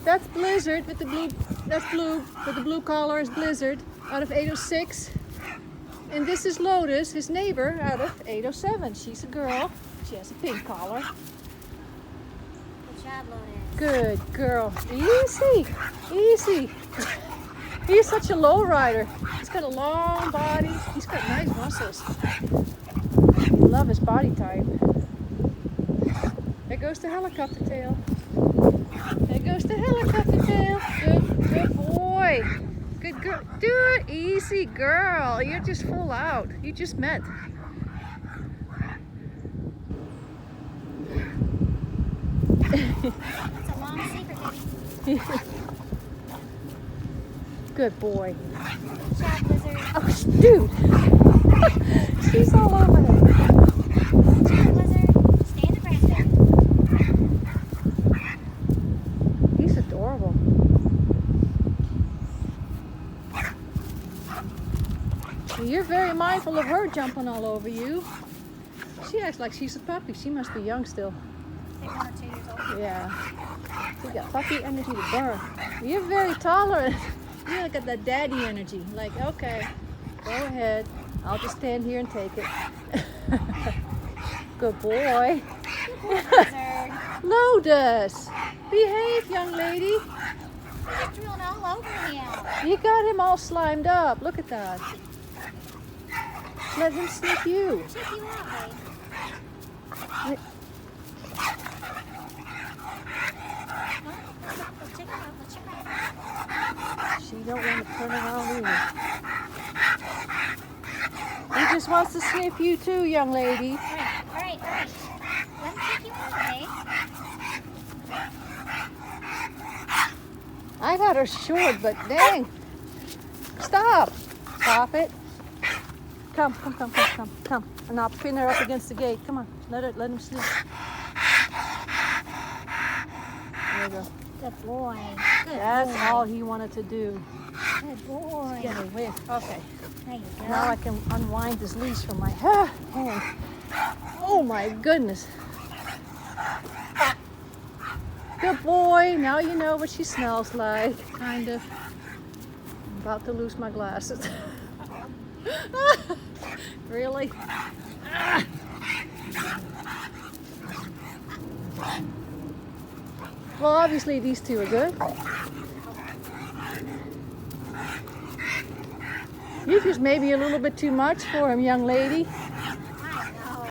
That's Blizzard with the blue. That's Blue with the blue collar is Blizzard out of 806. And this is Lotus, his neighbor, out of 807. She's a girl. She has a pink collar. Good job, Lotus. Good girl. Easy, easy. He's such a low rider. He's got a long body. He's got nice muscles. I love his body type. There goes the helicopter tail. There goes the helicopter tail. Good boy. Good girl. Do it. Easy, girl. You're just full out. You just met. That's a long secret, baby. Good boy. Good job, Blizzard. Oh, dude. She's all over him. Good job, Blizzard. Stay in the grass, baby. He's adorable. You're very mindful of her jumping all over you. She acts like she's a puppy. She must be young still. They're 1 or 2 years old. Yeah. She got puppy energy to burn. You're very tolerant. You got that daddy energy. Like, okay, go ahead. I'll just stand here and take it. Good boy. Good boy, Blizzard. Lotus, behave, young lady. You're just drooling all over him. You got him all slimed up. Look at that. Let him sniff you. Check you out, babe. Wait. Let's check him out. Let's check him out. She don't want to turn around either. He just wants to sniff you too, young lady. All right. Let him check you out, babe. I got her short, but dang. Stop. Stop it. Come. And I'll pin her up against the gate. Come on. Let him sniff. There you go. Good boy. That's all he wanted to do. Good boy. Get away. Okay. There you go. Now I can unwind this leash from my hand. Oh my goodness. Good boy. Now you know what she smells like. Kind of. I'm about to lose my glasses. Really? Well, obviously these two are good. You just maybe a little bit too much for him, young lady.